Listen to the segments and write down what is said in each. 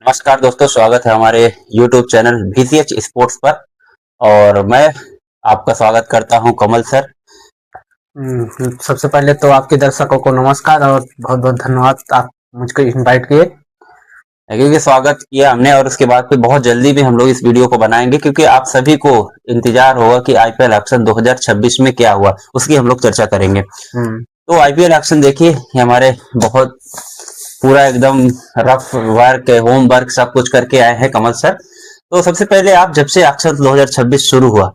नमस्कार दोस्तों, स्वागत है हमारे YouTube चैनल VCH स्पोर्ट्स पर। और मैं आपका स्वागत करता हूं कमल सर। सबसे पहले तो आपके दर्शकों को नमस्कार और बहुत बहुत धन्यवाद आप मुझको इनवाइट किए। क्योंकि स्वागत किया हमने और उसके बाद फिर बहुत जल्दी में हम लोग इस वीडियो को बनाएंगे, क्योंकि आप सभी को इंतजार होगा कि IPL एक्शन 2026 में क्या हुआ, उसकी हम लोग चर्चा करेंगे। तो IPL एक्शन देखिए, ये हमारे बहुत पूरा एकदम रफ वर्क, होम वर्क सब कुछ करके आए हैं कमल सर। तो सबसे पहले आप जब से एक्शन 2026 शुरू हुआ,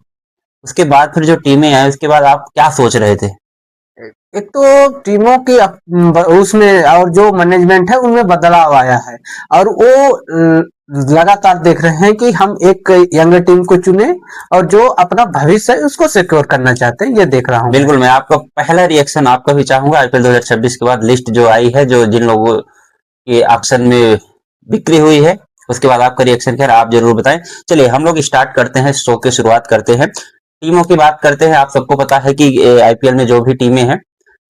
उसके बाद फिर जो टीमें आई, उसके बाद आप क्या सोच रहे थे? एक तो टीमों की उसमें और जो मैनेजमेंट है उनमें बदलाव आया है और वो लगातार देख रहे हैं कि हम एक यंग टीम को चुने और जो अपना भविष्य है उसको सिक्योर करना चाहते हैं, ये देख रहा हूँ। बिल्कुल, मैं आपका पहला रिएक्शन आपका भी चाहूंगा। IPL 2026 के बाद लिस्ट जो आई है, जो जिन लोगों के ऑक्शन में बिक्री हुई है, उसके बाद आपका रिएक्शन क्या है आप जरूर बताएं। चलिए हम लोग स्टार्ट करते हैं, शो की शुरुआत करते हैं, टीमों की बात करते हैं। आप सबको पता है कि IPL में जो भी टीमें हैं,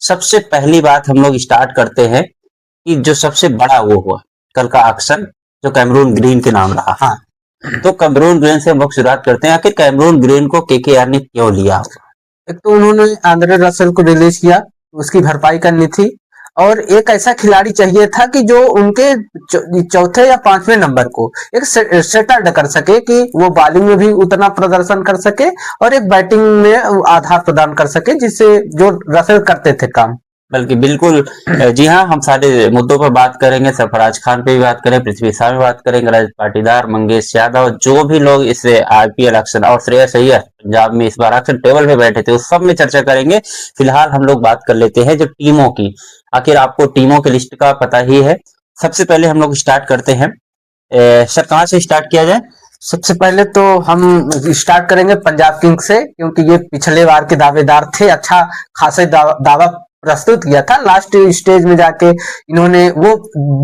सबसे पहली बात हम लोग स्टार्ट करते हैं कि जो सबसे बड़ा वो हुआ कल का ऑक्शन, जो कैमरून ग्रीन के नाम रहा। हाँ, तो कैमरून ग्रीन से हम लोग शुरुआत करते हैं। आखिर कैमरून ग्रीन को KKR ने क्यों लिया? एक तो उन्होंने आंद्रे रसल को रिलीज किया, उसकी भरपाई करनी थी और एक ऐसा खिलाड़ी चाहिए था कि जो उनके चौथे या पांचवें नंबर को एक सेटल्ड कर सके, कि वो बॉलिंग में भी उतना प्रदर्शन कर सके और एक बैटिंग में आधार प्रदान कर सके, जिससे जो रसल करते थे काम। बल्कि बिल्कुल जी हाँ, हम सारे मुद्दों पर बात करेंगे। सरफराज खान पे भी बात करें, पृथ्वी शाह पे बात करेंगे, रजत पाटीदार, मंगेश यादव, जो भी लोग इस IPL एक्शन और श्रेयस अय्यर पंजाब में इस बार एक्शन टेबल पे बैठे थे, उस सब में चर्चा करेंगे। फिलहाल हम लोग बात कर लेते हैं जो टीमों की। आखिर आपको टीमों की लिस्ट का पता ही है। सबसे पहले हम लोग स्टार्ट करते हैं, सर कहाँ से स्टार्ट किया जाए? सबसे पहले तो हम स्टार्ट करेंगे पंजाब किंग्स से, क्योंकि ये पिछले बार के दावेदार थे, अच्छा खासा दावा प्रस्तुत किया था। लास्ट स्टेज में जाके इन्होंने वो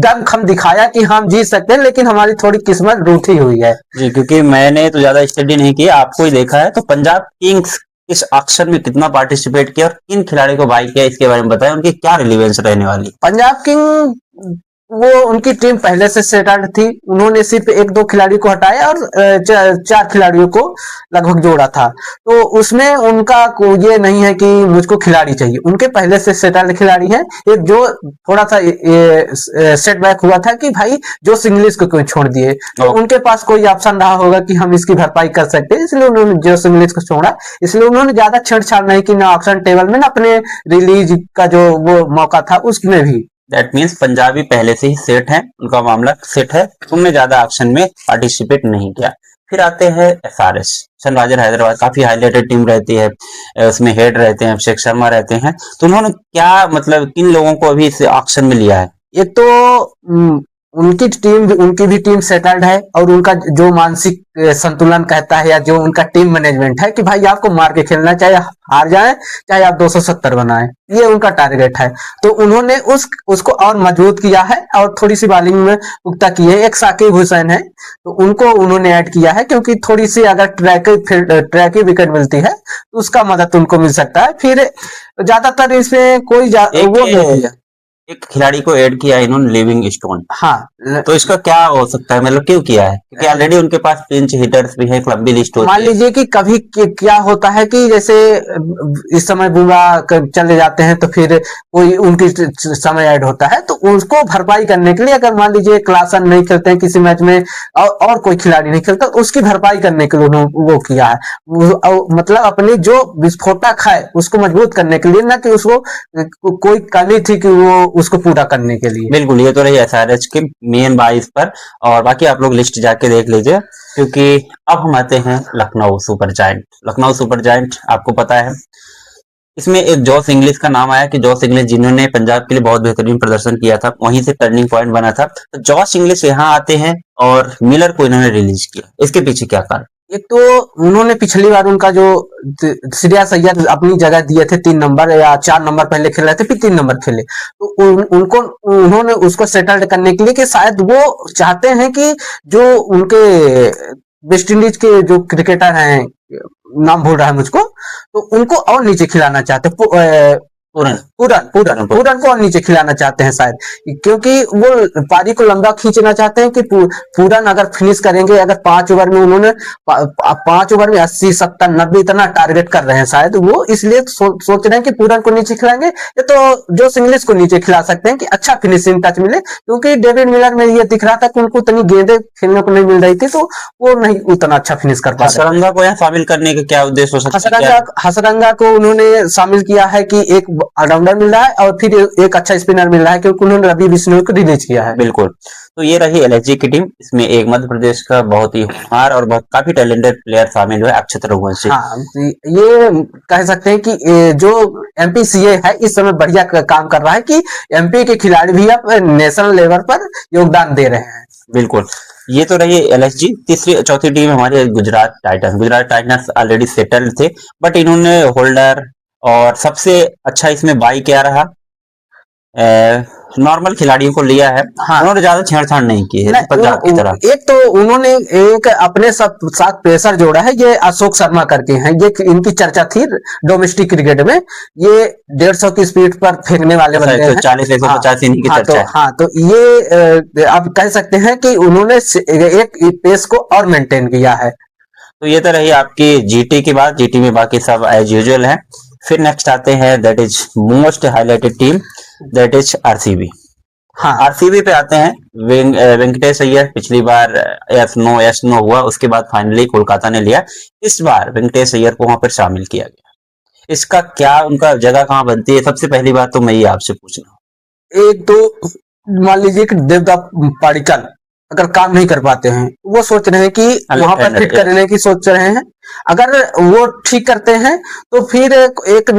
दमखम दिखाया कि हम जीत सकते हैं, लेकिन हमारी थोड़ी किस्मत रूठी हुई है जी, क्योंकि मैंने तो ज्यादा स्टडी नहीं किया, आपको ही देखा है। तो पंजाब किंग्स इस ऑक्शन में कितना पार्टिसिपेट किया और किन खिलाड़ी को बाई किया, इसके बारे में बताएं, उनकी क्या रिलीवेंस रहने वाली? पंजाब किंग वो उनकी टीम पहले से सेटल्ड थी, उन्होंने सिर्फ एक दो खिलाड़ी को हटाया और चार खिलाड़ियों को लगभग जोड़ा था। तो उसमें उनका ये नहीं है कि मुझको खिलाड़ी चाहिए, उनके पहले से सेटल्ड खिलाड़ी हैं। एक जो थोड़ा सा सेटबैक हुआ था कि भाई जो इंग्लिश को क्यों छोड़ दिए, तो उनके पास कोई ऑप्शन रहा होगा कि हम इसकी भरपाई कर सकते हैं, इसलिए उन्होंने जो इंग्लिश को छोड़ा। इसलिए उन्होंने ज्यादा छेड़छाड़ नहीं की, ना ऑप्शन टेबल में, ना अपने रिलीज का जो वो मौका था उसमें भी। दैट मीन्स पंजाबी पहले से ही सेट है, उनका मामला सेट है, उन्होंने ज्यादा ऑक्शन में पार्टिसिपेट नहीं किया। फिर आते हैं SRH, सनराइजर हैदराबाद, काफी हाईलाइटेड टीम रहती है, उसमें हेड रहते हैं अभिषेक शर्मा रहते हैं। तो उन्होंने क्या मतलब किन लोगों को अभी इस ऑक्शन में लिया है? एक तो उनकी भी टीम सेटल्ड है और उनका जो मानसिक संतुलन कहता है, या जो उनका टीम मैनेजमेंट है कि भाई आपको मार के खेलना, चाहे हार जाए चाहे आप 270 बनाएं, ये उनका टारगेट है। तो उन्होंने उसको और मजबूत किया है और थोड़ी सी बॉलिंग में पुख्ता की है। एक साकिब हुसैन है, तो उनको उन्होंने ऐड किया है, क्योंकि थोड़ी सी अगर ट्रैकी विकेट मिलती है तो उसका मदद उनको मिल सकता है। फिर ज्यादातर इसमें कोई वो नहीं है। एक खिलाड़ी को ऐड किया इन्होंने, लिविंग स्टोन। हाँ, तो इसका क्या हो सकता है, मतलब क्यों किया है? क्योंकि ऑलरेडी उनके पास पिंच हिटर्स भी है, क्लब भी लिस्ट होती है। मान लीजिए कि कभी क्या होता है कि जैसे इस समय बुमराह चले जाते हैं, तो फिर कोई उनकी समय ऐड होता है, तो उसको भरपाई करने के लिए, अगर मान लीजिए क्लासन नहीं खेलते हैं किसी मैच में और कोई खिलाड़ी नहीं खेलता, उसकी भरपाई करने के लिए उन्होंने वो किया है। मतलब अपनी जो विस्फोटक है उसको मजबूत करने के लिए, ना कि उसको कोई कमी थी कि वो उसको पूरा करने के लिए। बिल्कुल, ये तो रही SRH के मेन बाइस पर, और बाकी आप लोग लिस्ट जाके देख लीजिए। क्योंकि अब हम आते हैं Lucknow super giant. Lucknow super giant आपको पता है, इसमें एक जॉस इंग्लिश का नाम आया, कि जॉस इंग्लिश जिन्होंने पंजाब के लिए बहुत बेहतरीन प्रदर्शन किया था, वहीं से टर्निंग पॉइंट बना था। तो जॉस इंग्लिश यहाँ आते हैं और मिलर को इन्होंने रिलीज किया, इसके पीछे क्या कारण? एक तो उन्होंने पिछली बार उनका जो श्रेयस अय्यर अपनी जगह दिए थे 3 नंबर या 4 नंबर पहले खेल रहे थे, फिर 3 नंबर खेले, तो उन्होंने उसको सेटल्ड करने के लिए, कि शायद वो चाहते हैं कि जो उनके वेस्ट इंडीज के जो क्रिकेटर हैं, नाम भूल रहा है मुझको, तो उनको और नीचे खिलाना चाहते पूरन को और नीचे खिलाना चाहते हैं शायद, क्योंकि वो पारी को लंबा खींचना चाहते हैं कि पूरन अगर फिनिश करेंगे, अगर 5 ओवर में उन्होंने 5 ओवर में 80 70 90 इतना टारगेट कर रहे हैं शायद वो, इसलिए सोच रहे हैं कि पूरन को नीचे खिलाएंगे या तो जो इंग्लिश को नीचे खिला सकते हैं कि अच्छा फिनिशिंग टच मिले, क्योंकि डेविड मिलर में ये दिख रहा था कि उनको उतनी गेंदें खेलने को नहीं मिल रही थी, तो वो नहीं उतना अच्छा फिनिश कर पा रहे। हसरंगा को यहाँ शामिल करने का क्या उद्देश्य हो सकता है? हसरंगा को उन्होंने शामिल किया है कि एक ऑलराउंडर मिल रहा है और फिर एक अच्छा स्पिनर मिल रहा है, क्योंकि उन्होंने रवि बिश्नोई को रिलीज किया है। बिल्कुल। तो ये रही एलएसजी की टीम। इसमें एक मध्य प्रदेश का बहुत ही होनहार और बहुत काफी टैलेंटेड प्लेयर शामिल हुए, अक्षत रघुवंशी। हाँ, ये कह सकते हैं कि जो एमपीसीए है इस समय बढ़िया काम कर रहा है कि एमपी के खिलाड़ी भी अब नेशनल लेवल पर योगदान दे रहे हैं। बिल्कुल। ये तो रही एलएसजी। चौथी टीम हमारी Gujarat Titans. Gujarat Titans already settled थे, बट इन्होंने होल्डर और सबसे अच्छा इसमें बाई क्या रहा, नॉर्मल खिलाड़ियों को लिया है। हाँ, उन्होंने ज्यादा छेड़छाड़ नहीं की है पंजाब की तरह। एक तो उन्होंने एक अपने साथ पेसर जोड़ा है, ये अशोक शर्मा करके हैं, ये इनकी चर्चा थी डोमेस्टिक क्रिकेट में, ये 150 की स्पीड पर फेंकने वाले बंदे हैं। 140 150 इनकी चर्चा है। हाँ, तो ये आप कह सकते हैं कि उन्होंने एक पेस को और मेंटेन किया है। तो ये तो रही आपकी जीटी की बात। जीटी में बाकी सब एज यूजुअल है। फिर नेक्स्ट आते हैं, that is most highlighted team, that is RCB. हाँ, आरसीबी पे आते हैं। वेंकटेश अय्यर पिछली बार यस नो हुआ, उसके बाद फाइनली कोलकाता ने लिया। इस बार वेंकटेश अय्यर को वहां पर शामिल किया गया। इसका क्या, उनका जगह कहाँ बनती है? सबसे पहली बात तो मैं ये आपसे पूछना, एक तो मान लीजिए कि देवदत्त पडिक्कल अगर काम नहीं कर पाते हैं, वो सोच रहे हैं कि वहां पर फिट करने की सोच रहे हैं। अगर वो ठीक करते हैं तो फिर एक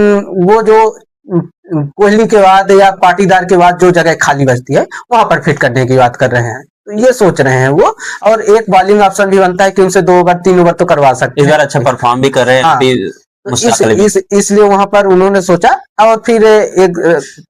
वो जो कोहली के बाद या पाटीदार के बाद जो जगह खाली बचती है वहां पर फिट करने की बात कर रहे हैं, तो ये सोच रहे हैं वो। और एक बॉलिंग ऑप्शन भी बनता है कि उनसे 2 ओवर 3 ओवर तो करवा सकते हैं। इस बार अच्छा परफॉर्म भी कर रहे हैं। हाँ, इसलिए वहां पर उन्होंने सोचा, और फिर एक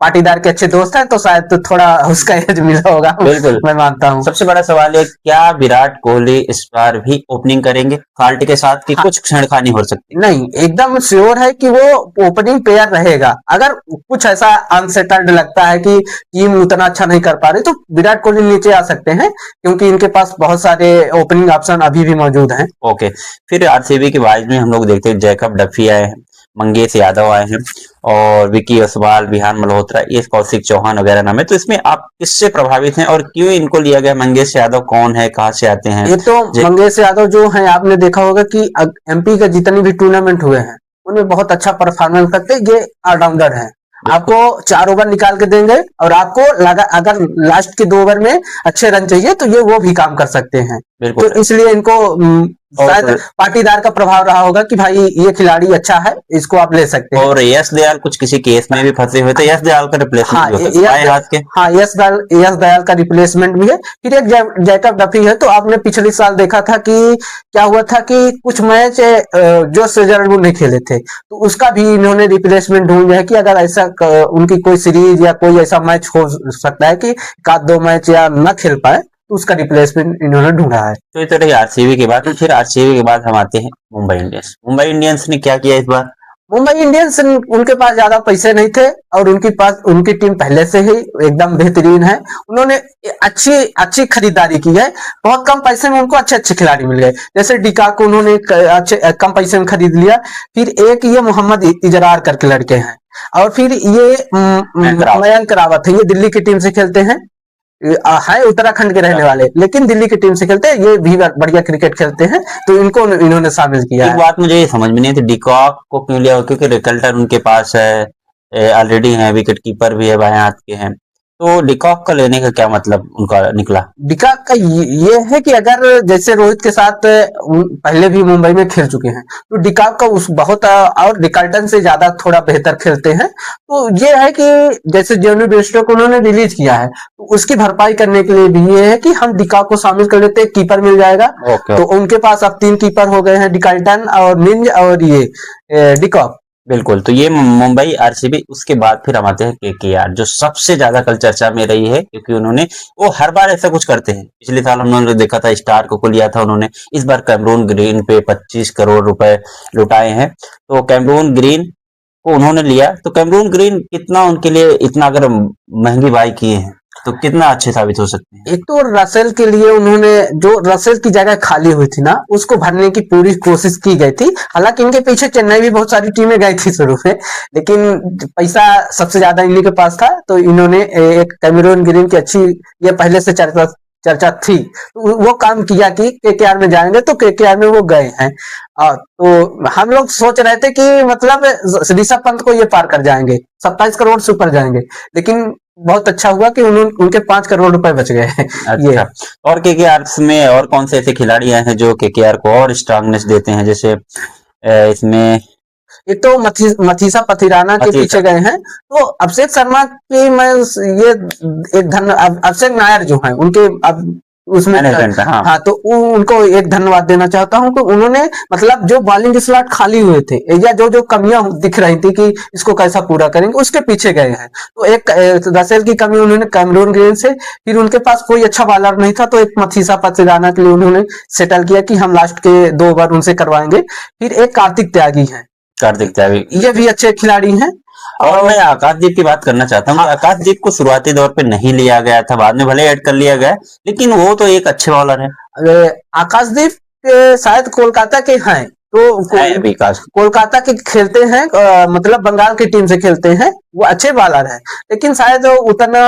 पाटीदार के अच्छे दोस्त हैं तो शायद तो थोड़ा उसका एज मिला होगा। बिल्कुल, मैं मानता हूँ। सबसे बड़ा सवाल है, क्या विराट कोहली इस बार भी ओपनिंग करेंगे फाल्ट के साथ की? हाँ, कुछ छेड़खानी हो सकती? नहीं, एकदम श्योर है कि वो ओपनिंग प्लेयर रहेगा। अगर कुछ ऐसा अनसेटल्ड लगता है कि टीम उतना अच्छा नहीं कर पा रही तो विराट कोहली नीचे आ सकते हैं, क्योंकि इनके पास बहुत सारे ओपनिंग ऑप्शन अभी भी मौजूद हैं। ओके। फिर आरसीबी के वाइज में हम लोग देखते हैं, जैकब डफी आए हैं, मंगेश यादव आए हैं, और विकी ओसवाल, विहान मल्होत्रा, ये कौशिक चौहान वगैरह नाम है। तो इसमें आप किससे प्रभावित हैं और क्यों इनको लिया गया? मंगेश यादव कौन है, कहाँ से आते हैं? ये तो मंगेश यादव जो है, आपने देखा होगा कि एमपी का जितनी भी टूर्नामेंट हुए हैं उनमें बहुत अच्छा परफॉर्मेंस करते हैं। ये ऑलराउंडर है, आपको 4 ओवर निकाल के देंगे और आपको अगर लास्ट के 2 ओवर में अच्छे रन चाहिए तो ये वो भी काम कर सकते हैं। तो इसलिए इनको शायद पाटीदार का प्रभाव रहा होगा कि भाई ये खिलाड़ी अच्छा है, इसको आप ले सकते हैं। और यश दयाल कुछ किसी केस में भी फंसे हुए थे, यश दयाल का रिप्लेसमेंट यश दयाल का रिप्लेसमेंट भी है। फिर एक जैकब डफी है। तो आपने पिछले साल देखा था कि क्या हुआ था कि कुछ मैच जो स्विट्जरलैंड नहीं खेले थे, तो उसका भी इन्होंने रिप्लेसमेंट ढूंढ है कि अगर ऐसा उनकी कोई सीरीज या कोई ऐसा मैच हो सकता है कि 1-2 मैच या न खेल पाए, तो उसका रिप्लेसमेंट इन्होंने ढूंढा है। तो इस तरह आरसीबी के बाद, फिर आरसीबी के बाद हम आते हैं मुंबई इंडियंस। मुंबई इंडियंस ने क्या किया इस बार? मुंबई इंडियंस, उनके पास ज्यादा पैसे नहीं थे और उनकी टीम पहले से ही एकदम बेहतरीन है। उन्होंने अच्छी खरीदारी की है। बहुत कम पैसे में उनको अच्छे खिलाड़ी मिल गए। जैसे डिकाक को उन्होंने कम पैसे में खरीद लिया। फिर एक ये मोहम्मद इजरार करके लड़के हैं, और फिर ये मयंक रावत है, ये दिल्ली की टीम से खेलते हैं, है उत्तराखंड के रहने वाले, लेकिन दिल्ली की टीम से खेलते हैं। ये भी बढ़िया क्रिकेट खेलते हैं, तो इनको इन्होंने शामिल किया। एक बात मुझे ये समझ में नहीं थी, डिकॉक को क्यों लिया? क्योंकि रिकल्टर उनके पास है, ऑलरेडी है, विकेट कीपर भी है, बाएं हाथ के हैं। तो डिकॉक का लेने का क्या मतलब उनका निकला? डिकॉक का ये है कि अगर जैसे रोहित के साथ पहले भी मुंबई में खेल चुके हैं, तो डिकॉक का उस बहुत और रिकल्टन से ज्यादा थोड़ा बेहतर खेलते हैं। तो ये है कि जैसे जॉनी बेस्टो को उन्होंने रिलीज किया है, तो उसकी भरपाई करने के लिए भी ये है कि हम डिकॉक को शामिल कर लेते हैं, कीपर मिल जाएगा। तो उनके पास अब 3 कीपर हो गए हैं, डिकल्टन और मिंज और ये डिकॉक। बिल्कुल। तो ये मुंबई आरसीबी। उसके बाद फिर हम आते हैं केकेआर, जो सबसे ज्यादा कल चर्चा में रही है, क्योंकि उन्होंने वो हर बार ऐसा कुछ करते हैं। पिछले साल हमने देखा था स्टार को लिया था उन्होंने, इस बार कैमरून ग्रीन पे 25 करोड़ रुपए लुटाए हैं। तो कैमरून ग्रीन को उन्होंने लिया, तो कैमरून ग्रीन कितना उनके लिए इतना अगर महंगी बाई किए हैं तो कितना अच्छे साबित हो सकते हैं। एक तो रसेल के लिए उन्होंने जो रसेल की जगह खाली हुई थी ना उसको भरने की पूरी कोशिश की गई थी। हालांकि इनके पीछे चेन्नई भी बहुत सारी टीमें गई थी शुरू में, लेकिन पैसा सबसे ज्यादा इन्हीं के पास था, तो इन्होंने एक कैमरून ग्रीन की अच्छी, ये पहले से चर्चा थी, तो वो काम किया कि केकेआर में जाएंगे, तो केकेआर में वो गए हैं। तो हम लोग सोच रहे थे कि मतलब ऋषभ पंत को ये पार कर जाएंगे, 27 करोड़ से ऊपर जाएंगे, लेकिन बहुत अच्छा हुआ कि उनके 5 करोड़ रुपए बच गए हैं। ये अच्छा, और केकेआर में और कौन से ऐसे खिलाड़ी हैं जो केकेआर को और स्ट्रांगनेस देते हैं, जैसे इसमें एक तो मथीसा पथिराना के पीछे गए हैं, तो अभिषेक शर्मा की मैं ये एक अभिषेक नायर जो है उनके अब उसमें हाँ, तो उनको एक धन्यवाद देना चाहता हूँ कि उन्होंने मतलब जो बॉलिंग स्लॉट खाली हुए थे या जो कमियां दिख रही थी कि इसको कैसा पूरा करेंगे, उसके पीछे गए हैं। तो एक रसेल की कमी उन्होंने कैमरून ग्रीन से, फिर उनके पास कोई अच्छा बॉलर नहीं था, तो एक मथीसा पथिराना के लिए उन्होंने सेटल किया कि हम लास्ट के 2 ओवर उनसे करवाएंगे। फिर एक कार्तिक त्यागी है, कार्तिक त्यागी ये भी अच्छे खिलाड़ी हैं। और मैं आकाशदीप की बात करना चाहता हूँ। हाँ, आकाशदीप को शुरुआती दौर पे नहीं लिया गया था, बाद में भले ऐड कर लिया गया, लेकिन वो तो एक अच्छे बॉलर है। आकाशदीप शायद कोलकाता के हैं, तो कोलकाता के खेलते हैं, मतलब बंगाल की टीम से खेलते हैं, वो अच्छे बॉलर हैं, लेकिन शायद उतना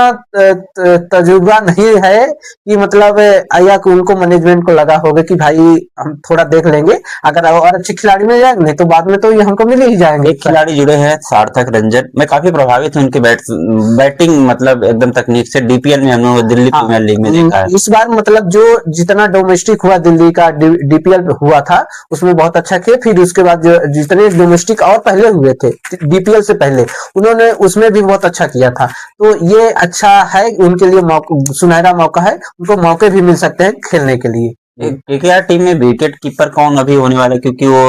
तजुर्बा नहीं है कि मतलब या उनको मैनेजमेंट को लगा होगा कि भाई हम थोड़ा देख लेंगे, अगर और अच्छे खिलाड़ी मिल जाएंगे नहीं तो बाद में तो ये हमको मिल ही जाएंगे। एक खिलाड़ी जुड़े हैं सार्थक रंजन, मैं काफी प्रभावित हूँ उनके बैटिंग मतलब एकदम तकनीक से। डीपीएल में हमने दिल्ली प्रीमियर लीग में देखा है। इस बार मतलब जो जितना डोमेस्टिक हुआ दिल्ली का डीपीएल हुआ था उसमें बहुत अच्छा किया, फिर उसके बाद जितने डोमेस्टिक और पहले हुए थे डीपीएल से पहले उन्होंने उसमें भी बहुत अच्छा किया था। तो ये अच्छा है, उनके लिए सुनहरा मौका है, उनको मौके भी मिल सकते हैं खेलने के लिए। केकेआर टीम में विकेट कीपर कौन अभी होने वाला है, क्योंकि वो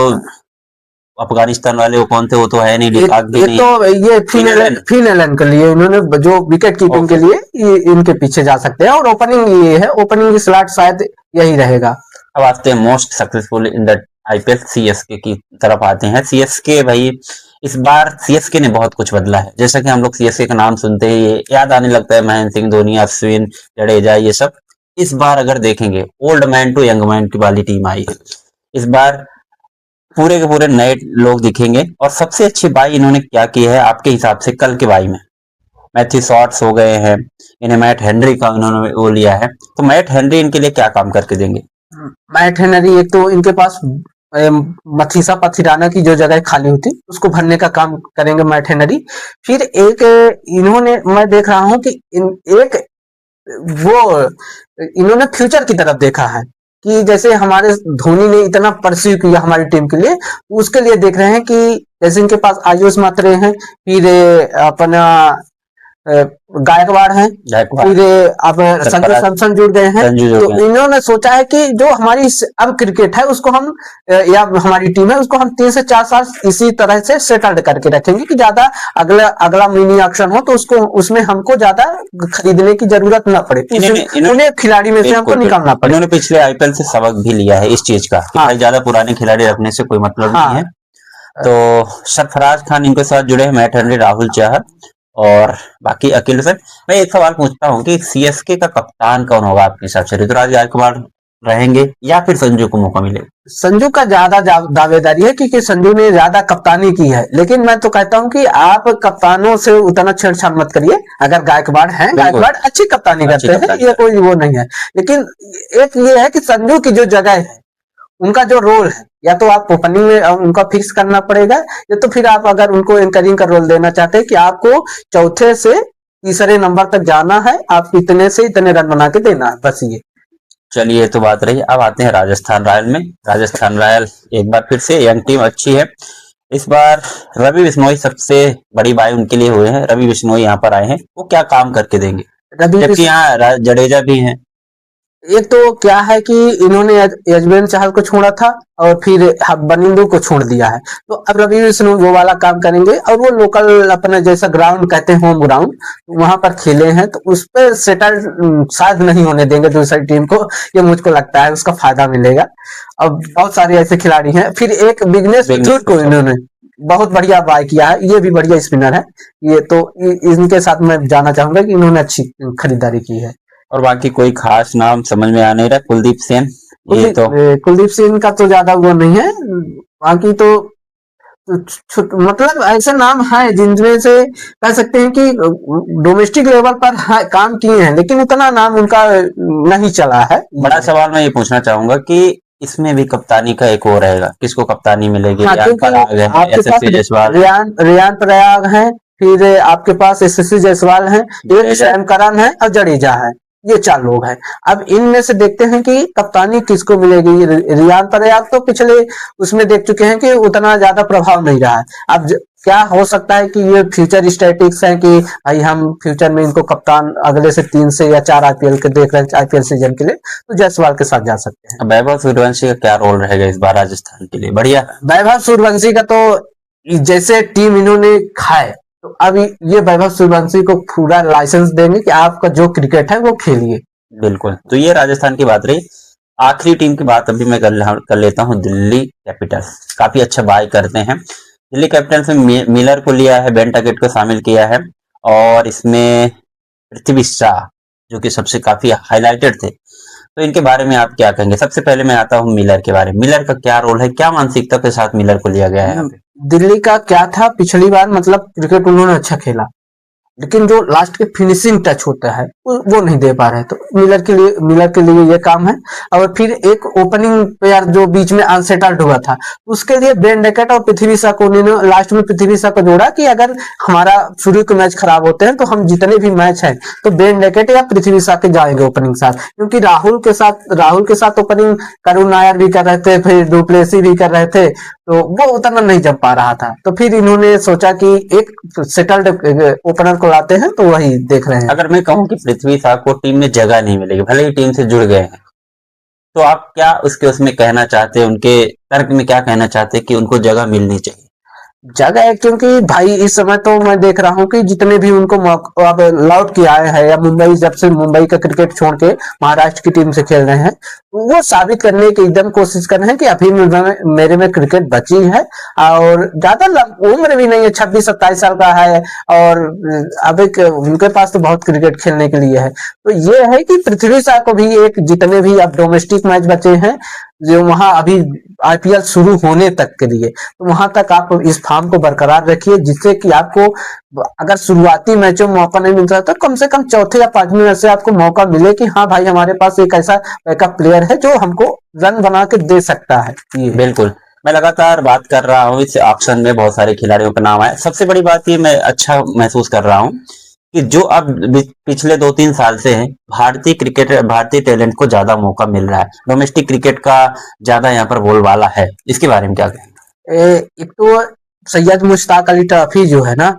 अफगानिस्तान वाले वो कौन थे, वो तो है नहीं, ये नहीं। तो ये फिन एलन के लिए इन्होंने जो विकेट कीपिंग के लिए इनके पीछे जा सकते हैं, और ओपनिंग ये है, ओपनिंग स्लॉट शायद यही रहेगा। अब आते हैं most successful in the IPL, CSK की तरफ आते हैं। सीएसके भाई इस बार सीएसके ने बहुत कुछ बदला है। जैसा कि हम लोग सीएसके का नाम सुनते ही याद आने लगता है महेंद्र सिंह धोनी, अश्विन, जडेजा, ये सब। इस बार अगर देखेंगे old man to young man की वाली टीम आई है। इस बार पूरे के पूरे नए लोग दिखेंगे। और सबसे अच्छी बाई इन्होंने क्या की है आपके हिसाब से कल के बाई में? मैथ्यू शॉर्ट्स हो गए हैं, इन्हें मैट हेनरी का इन्होंने वो लिया है, तो मैट हेनरी इनके लिए क्या काम करके देंगे? मैट हेनरी एक तो इनके पास मथीसा पथिराना की जो जगह खाली होती उसको भरने का काम करेंगे मैट हेनरी। फिर एक इन्होंने, मैं देख रहा हूं कि इन्होंने फ्यूचर की तरफ देखा है कि जैसे हमारे धोनी ने इतना परस्यू किया हमारी टीम के लिए, उसके लिए देख रहे हैं कि जैसे इनके पास आयुष मात्रे हैं, फिर अपना गायकवाड़ हैं, फिर अब संजू सैमसन जुड़ गए हैं, तो इन्होंने सोचा है कि जो हमारी अब क्रिकेट है उसको हम या हमारी टीम है उसको हम 3 से 4 साल इसी तरह से सेटल्ड करके रखेंगे कि ज्यादा अगला मिनी ऑक्शन हो तो उसको उसमें हमको ज्यादा खरीदने की जरूरत ना पड़े, उन्हें खिलाड़ी में से हमको निकालना पड़े। इन्होंने पिछले आईपीएल से सबक भी लिया है इस चीज का, हाँ, ज्यादा पुराने खिलाड़ी रखने से कोई मतलब नहीं है। तो सरफराज खान इनके साथ जुड़े हैं, मैट हेनरी, राहुल चहर और बाकी अकील हुसैन। मैं एक सवाल पूछता हूँ कि सीएसके का कप्तान कौन होगा आपके हिसाब से? ऋतुराज गायकवाड़ रहेंगे या फिर संजू को मौका मिलेगा? संजू का ज्यादा दावेदारी है क्योंकि संजू ने ज्यादा कप्तानी की है, लेकिन मैं तो कहता हूँ कि आप कप्तानों से उतना छेड़छाड़ मत करिए। अगर गायकवाड़ हैं, गायकवाड़ अच्छी कप्तानी करते हैं, ये कोई वो नहीं है, लेकिन एक ये है कि संजू की जो जगह है, उनका जो रोल है, या तो आप ओपनिंग में उनका फिक्स करना पड़ेगा, या तो फिर आप अगर उनको एंकरिंग का रोल देना चाहते हैं कि आपको चौथे से तीसरे नंबर तक जाना है, आप इतने से इतने रन बना के देना है, बस ये। चलिए, तो बात रही। अब आते हैं राजस्थान रॉयल में। राजस्थान रॉयल एक बार फिर से यंग टीम अच्छी है। इस बार रवि बिश्नोई सबसे बड़ी बाई उनके लिए हुए हैं। रवि बिश्नोई यहाँ पर आए हैं, वो क्या काम करके देंगे? जबकि यहाँ जडेजा भी हैं। एक तो क्या है कि इन्होंने यजवेंद्र चहल को छोड़ा था और फिर बनिंदु को छोड़ दिया है, तो अब रवि बिश्नोई वो वाला काम करेंगे, और वो लोकल अपने जैसा ग्राउंड कहते हैं होम ग्राउंड, वहां पर खेले हैं, तो उस पर सेटल शायद नहीं होने देंगे दूसरी टीम को, ये मुझको लगता है उसका फायदा मिलेगा। अब बहुत सारे ऐसे खिलाड़ी हैं। फिर एक बिजनेस को इन्होंने बहुत बढ़िया बाय किया है, ये भी बढ़िया स्पिनर है। ये तो इनके साथ मैं जाना चाहूंगा कि इन्होंने अच्छी खरीदारी की है। और बाकी कोई खास नाम समझ में आ नहीं रहा। कुलदीप सेन, ये तो कुलदीप सिंह का तो ज्यादा वो नहीं है, बाकी तो मतलब ऐसे नाम है जिनमें से कह सकते हैं कि डोमेस्टिक लेवल पर काम किए हैं, लेकिन उतना नाम उनका नहीं चला है। बड़ा सवाल मैं ये पूछना चाहूंगा कि इसमें भी कप्तानी का एक और रहेगा, किसको कप्तानी मिलेगी? हाँ, रियान पराग है, आपके पास यशस्वी जायसवाल, रियान पराग है, फिर आपके पास यशस्वी जायसवाल है, एक सैम करन है और जडेजा है। ये 4 लोग हैं। अब इनमें से देखते हैं कि कप्तानी किसको मिलेगी। रियान पराग तो पिछले उसमें देख चुके हैं कि उतना ज्यादा प्रभाव नहीं रहा है। अब क्या हो सकता है कि ये फ्यूचर स्टैटिक्स है कि भाई हम फ्यूचर में इनको कप्तान अगले से 3 से या 4 आईपीएल के देख रहे हैं, आईपीएल सीजन के लिए, तो जायसवाल के साथ जा सकते हैं। वैभव सूर्यवंशी का क्या रोल रहेगा इस बार राजस्थान के लिए? बढ़िया। वैभव सूर्यवंशी का तो जैसे टीम इन्होंने खाए, तो अब ये वैभव सूर्यवंशी को पूरा लाइसेंस देंगे कि आपका जो क्रिकेट है वो खेलिए। बिल्कुल। तो ये राजस्थान की बात रही। आखिरी टीम की बात अभी मैं कर लेता हूँ, दिल्ली कैपिटल्स। काफी अच्छा बाय करते हैं। दिल्ली कैपिटल्स में मिलर को लिया है, बेन टकेट को शामिल किया है, और इसमें पृथ्वी शाह जो कि सबसे काफी हाईलाइटेड थे। तो इनके बारे में आप क्या कहेंगे? सबसे पहले मैं आता हूँ मिलर के बारे में। मिलर का क्या रोल है, क्या मानसिकता के साथ मिलर को लिया गया है यहाँ पे? दिल्ली का क्या था पिछली बार, मतलब क्रिकेट उन्होंने अच्छा खेला, लेकिन जो लास्ट के फिनिशिंग टच होता है वो नहीं दे पा रहे। तो मिलर के लिए ये काम है। और फिर एक ओपनिंग प्लेयर जो बीच में अनसेटल्ड हुआ था, उसके लिए बेन डेकेट और पृथ्वी शॉ को उन्होंने लास्ट में पृथ्वी शॉ को जोड़ा कि अगर हमारा शुरू के मैच खराब होते हैं तो हम जितने भी मैच हैं तो बेन डेकेट या पृथ्वी शॉ के जाएंगे ओपनिंग साथ, क्योंकि राहुल के साथ ओपनिंग करुण नायर भी कर रहे थे, फिर डुप्लेसी भी कर रहे थे, तो वो उतना नहीं जम पा रहा था। तो फिर इन्होंने सोचा कि एक सेटल्ड ओपनर को लाते हैं, तो वही देख रहे हैं। अगर मैं कहूं कि पृथ्वी शॉ को टीम में जगह नहीं मिलेगी, भले ही टीम से जुड़ गए हैं, तो आप क्या उसमें कहना चाहते हैं? उनके तर्क में क्या कहना चाहते हैं कि उनको जगह मिलनी चाहिए? जगह है, क्योंकि भाई इस समय तो मैं देख रहा हूँ कि जितने भी उनको अब लौट के आए हैं, या मुंबई जब से मुंबई का क्रिकेट छोड़ के महाराष्ट्र की टीम से खेल रहे हैं, वो साबित करने की एकदम कोशिश कर रहे हैं कि अभी मेरे में क्रिकेट बची है, और ज्यादा उम्र भी नहीं है, 26-27 साल का है, और अब उनके पास तो बहुत क्रिकेट खेलने के लिए है। तो ये है कि पृथ्वी शॉ को भी एक, जितने भी अब डोमेस्टिक मैच बचे हैं जो वहां अभी आईपीएल शुरू होने तक के लिए, तो वहां तक आप इस फॉर्म को बरकरार रखिए, जिससे कि आपको अगर शुरुआती मैचों में मौका नहीं मिलता तो कम से कम चौथे या 5वें मैच से आपको मौका मिले कि हाँ भाई हमारे पास एक ऐसा बैकअप प्लेयर है जो हमको रन बना के दे सकता है। ये बिल्कुल। मैं लगातार बात कर रहा हूँ, इस ऑक्शन में बहुत सारे खिलाड़ियों का नाम आया। सबसे बड़ी बात ये मैं अच्छा महसूस कर रहा हूँ कि जो अब पिछले 2-3 साल से है, भारतीय टैलेंट को ज्यादा मौका मिल रहा है। डोमेस्टिक क्रिकेट का ज्यादा यहाँ पर बोलबाला है। इसके बारे में क्या कहेंगे? एक तो सैयद मुश्ताक अली ट्रॉफी जो है ना,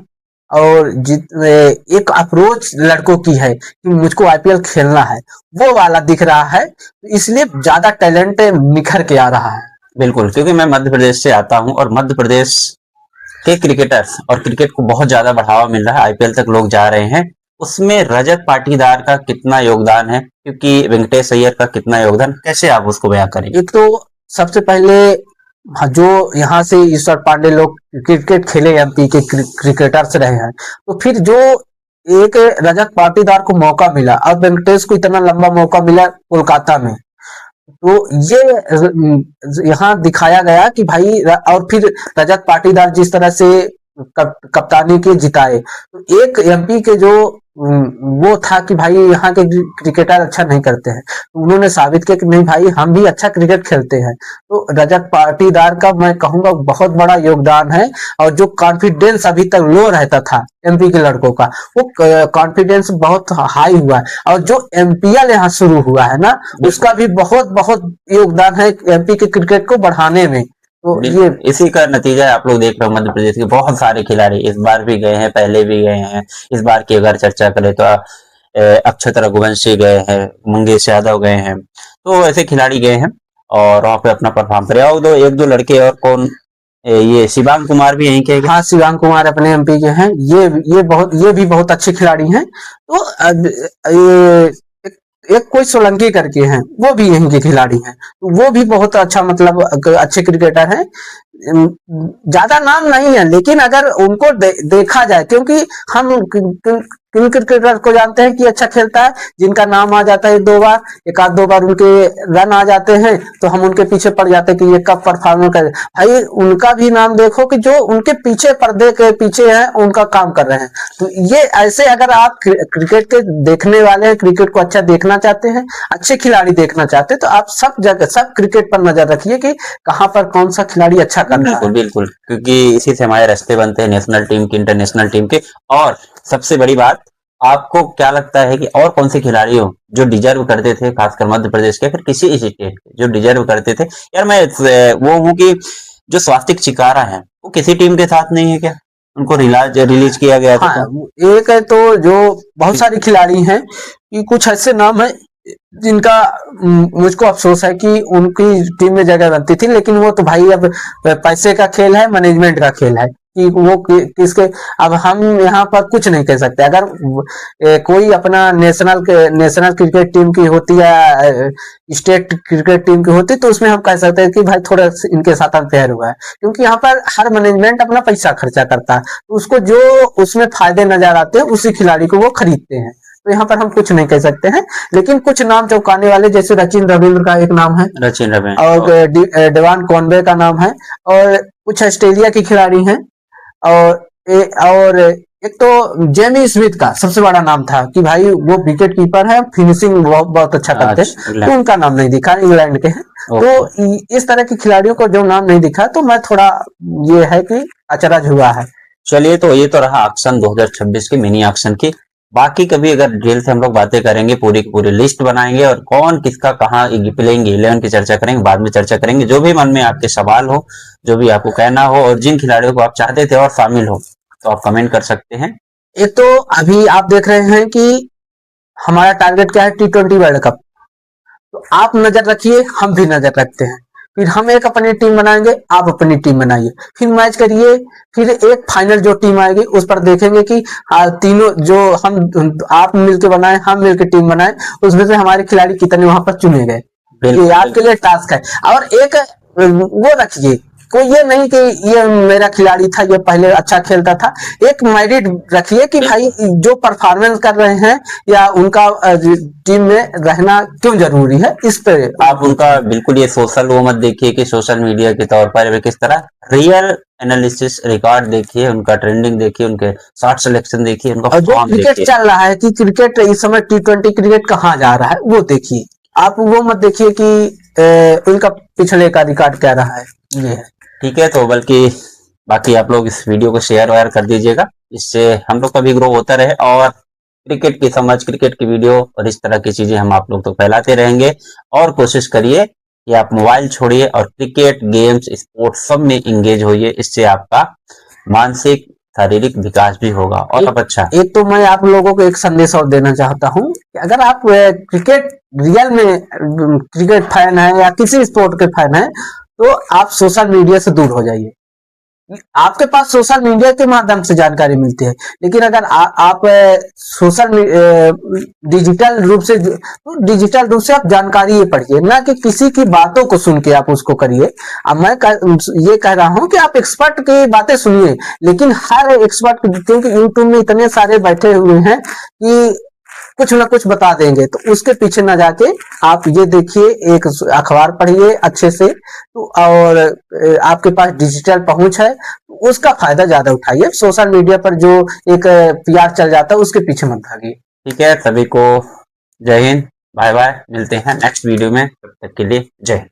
और एक अप्रोच लड़कों की है कि मुझको आईपीएल खेलना है, वो वाला दिख रहा है, इसलिए ज्यादा टैलेंट निखर के आ रहा है। बिल्कुल, क्योंकि मैं मध्य प्रदेश से आता हूं और मध्य प्रदेश के क्रिकेटर्स और क्रिकेट को बहुत ज्यादा बढ़ावा मिल रहा है, आईपीएल तक लोग जा रहे हैं। उसमें रजत पाटीदार का कितना योगदान है, क्योंकि वेंकटेश अय्यर का कितना योगदान, कैसे आप उसको बयां करेंगे? एक तो सबसे पहले जो यहाँ से ईश्वर पांडे लोग क्रिकेट खेले, एमपी के क्रिकेटर्स रहे हैं, तो फिर जो एक रजत पाटीदार को मौका मिला, अब वेंकटेश को इतना लंबा मौका मिला कोलकाता में, तो ये यहाँ दिखाया गया कि भाई, और फिर रजत पाटीदार जिस तरह से कप्तानी के जिताए, तो एक एमपी के जो वो था कि भाई यहाँ के क्रिकेटर अच्छा नहीं करते हैं, तो उन्होंने साबित किया कि नहीं भाई हम भी अच्छा क्रिकेट खेलते हैं। तो रजत पाटीदार का मैं कहूंगा बहुत बड़ा योगदान है, और जो कॉन्फिडेंस अभी तक लो रहता था एमपी के लड़कों का, वो कॉन्फिडेंस बहुत हाई हुआ है, और जो एमपीएल यहाँ शुरू हुआ है ना, उसका भी बहुत बहुत योगदान है एमपी के क्रिकेट को बढ़ाने में। तो ये इसी का नतीजा आप लोग देख रहे हो, मध्य प्रदेश के बहुत सारे खिलाड़ी इस बार भी गए हैं, पहले भी गए हैं। इस बार की अगर चर्चा करें तो अक्षत रघुवंशी गए हैं, मंगेश यादव गए हैं, तो ऐसे खिलाड़ी गए हैं और वहां पे अपना परफॉर्म करे। और एक दो लड़के, और कौन, ये शिवांग कुमार भी यहीं के? हाँ, शिवांग कुमार अपने एमपी के हैं, ये भी बहुत अच्छे खिलाड़ी हैं। तो ये एक कोई सोलंकी करके हैं, वो भी यहीं के खिलाड़ी हैं, वो भी बहुत अच्छा, मतलब अच्छे क्रिकेटर हैं। ज्यादा नाम नहीं है, लेकिन अगर उनको देखा जाए, क्योंकि हम किन क्रिकेटर को जानते हैं कि अच्छा खेलता है, जिनका नाम आ जाता है एक आध दो बार उनके रन आ जाते हैं तो हम उनके पीछे पड़ जाते हैं कि ये कब परफॉर्म करे। भाई उनका भी नाम देखो कि जो उनके पीछे, पर्दे के पीछे हैं, उनका काम कर रहे हैं। तो ये ऐसे अगर आप क्रिकेट के देखने वाले हैं, क्रिकेट को अच्छा देखना चाहते हैं, अच्छे खिलाड़ी देखना चाहते हैं, तो आप सब जगह सब क्रिकेट पर नजर रखिए कि कहाँ पर कौन सा खिलाड़ी अच्छा कर रहा है। बिल्कुल, क्योंकि इसी से हमारे रास्ते बनते हैं नेशनल टीम के, इंटरनेशनल टीम के। और सबसे बड़ी बात, आपको क्या लगता है कि और कौन से खिलाड़ी हो जो डिजर्व करते थे, खासकर मध्य प्रदेश के, फिर किसी स्टेट के जो डिजर्व करते थे? यार मैं वो हूँ कि जो स्वास्तिक चिकारा है वो किसी टीम के साथ नहीं है क्या? उनको रिलीज किया गया था। हाँ, एक है तो जो बहुत सारे खिलाड़ी हैं कि कुछ ऐसे नाम है जिनका मुझको अफसोस है कि उनकी टीम में जगह बनती थी, लेकिन वो तो भाई अब पैसे का खेल है, मैनेजमेंट का खेल है कि वो किसके। अब हम यहाँ पर कुछ नहीं कह सकते। अगर कोई अपना नेशनल क्रिकेट टीम की होती है, स्टेट क्रिकेट टीम की होती, तो उसमें हम कह सकते हैं कि भाई थोड़ा इनके साथ अनफेयर हुआ है, क्योंकि यहाँ पर हर मैनेजमेंट अपना पैसा खर्चा करता है, तो उसको जो उसमें फायदे नजर आते हैं उसी खिलाड़ी को वो खरीदते हैं। तो यहाँ पर हम कुछ नहीं कह सकते हैं, लेकिन कुछ नाम चौंकाने वाले, जैसे सचिन रविंद्र का एक नाम है, सचिन रविंद्र और डेवान कॉनवे का नाम है, और कुछ ऑस्ट्रेलिया के खिलाड़ी हैं, और एक तो जेमी स्मिथ का सबसे बड़ा नाम था कि भाई वो विकेट कीपर है, फिनिशिंग बहुत अच्छा करते हैं, तो उनका नाम नहीं दिखा, इंग्लैंड के हैं। तो इस तरह के खिलाड़ियों को जो नाम नहीं दिखा, तो मैं थोड़ा ये है कि अचरज हुआ है। चलिए, तो ये तो रहा एक्शन 2026 की, मिनी एक्शन की। बाकी कभी अगर डिटेल से हम लोग बातें करेंगे, पूरी की पूरी लिस्ट बनाएंगे और कौन किसका कहाँ प्लेइंग 11 की चर्चा करेंगे, बाद में चर्चा करेंगे। जो भी मन में आपके सवाल हो, जो भी आपको कहना हो, और जिन खिलाड़ियों को आप चाहते थे और शामिल हो, तो आप कमेंट कर सकते हैं। एक तो अभी आप देख रहे हैं कि हमारा टारगेट क्या है, T20 वर्ल्ड कप। तो आप नजर रखिए, हम भी नजर रखते हैं। फिर हम एक अपनी टीम बनाएंगे, आप अपनी टीम बनाइए, फिर मैच करिए, फिर एक फाइनल जो टीम आएगी उस पर देखेंगे कि तीनों जो हम आप मिलकर बनाए, हम मिलकर टीम बनाए, उसमें से हमारे खिलाड़ी कितने वहां पर चुने गए। ये आपके लिए टास्क है। और एक वो रखिए, कोई ये नहीं कि ये मेरा खिलाड़ी था, ये पहले अच्छा खेलता था। एक मेरिट रखिए कि भाई जो परफॉर्मेंस कर रहे हैं या उनका टीम में रहना क्यों जरूरी है, इस पे आप उनका बिल्कुल ये सोशल वो मत देखिए कि सोशल मीडिया के तौर पर किस तरह, रियल एनालिसिस रिकॉर्ड देखिए, उनका ट्रेंडिंग देखिए, उनके शॉट सिलेक्शन देखिए, उनका जो क्रिकेट चल रहा है कि क्रिकेट इस समय T20 क्रिकेट कहाँ जा रहा है वो देखिए। आप वो मत देखिए कि उनका पिछले का रिकॉर्ड क्या रहा है। ये है, ठीक है। तो बल्कि बाकी आप लोग इस वीडियो को शेयर वायर कर दीजिएगा, इससे हम लोग का भी ग्रो होता रहे, और क्रिकेट की समझ, क्रिकेट की वीडियो और इस तरह की चीजें हम आप लोग तो फैलाते रहेंगे। और कोशिश करिए कि आप मोबाइल छोड़िए और क्रिकेट, गेम्स, स्पोर्ट्स सब में इंगेज होइए। इससे आपका मानसिक, शारीरिक विकास भी होगा और अब अच्छा। एक तो मैं आप लोगों को एक संदेश और देना चाहता हूँ कि अगर आप क्रिकेट रियल में क्रिकेट फैन है या किसी स्पोर्ट के फैन है, तो आप सोशल मीडिया से दूर हो जाइए। आपके पास सोशल मीडिया के माध्यम से जानकारी मिलती है, लेकिन अगर आप सोशल डिजिटल रूप से, तो डिजिटल रूप से आप जानकारी ये पढ़िए, ना कि किसी की बातों को सुन के आप उसको करिए। अब मैं ये कह रहा हूं कि आप एक्सपर्ट की बातें सुनिए, लेकिन हर एक्सपर्ट, क्योंकि यूट्यूब में इतने सारे बैठे हुए हैं कि कुछ ना कुछ बता देंगे, तो उसके पीछे ना जाके आप ये देखिए, एक अखबार पढ़िए अच्छे से, तो और आपके पास डिजिटल पहुंच है तो उसका फायदा ज्यादा उठाइए। सोशल मीडिया पर जो एक PR चल जाता है उसके पीछे मत भागिए। ठीक है, सभी को जय हिंद, बाय बाय, मिलते हैं नेक्स्ट वीडियो में, तब तक के लिए जय हिंद।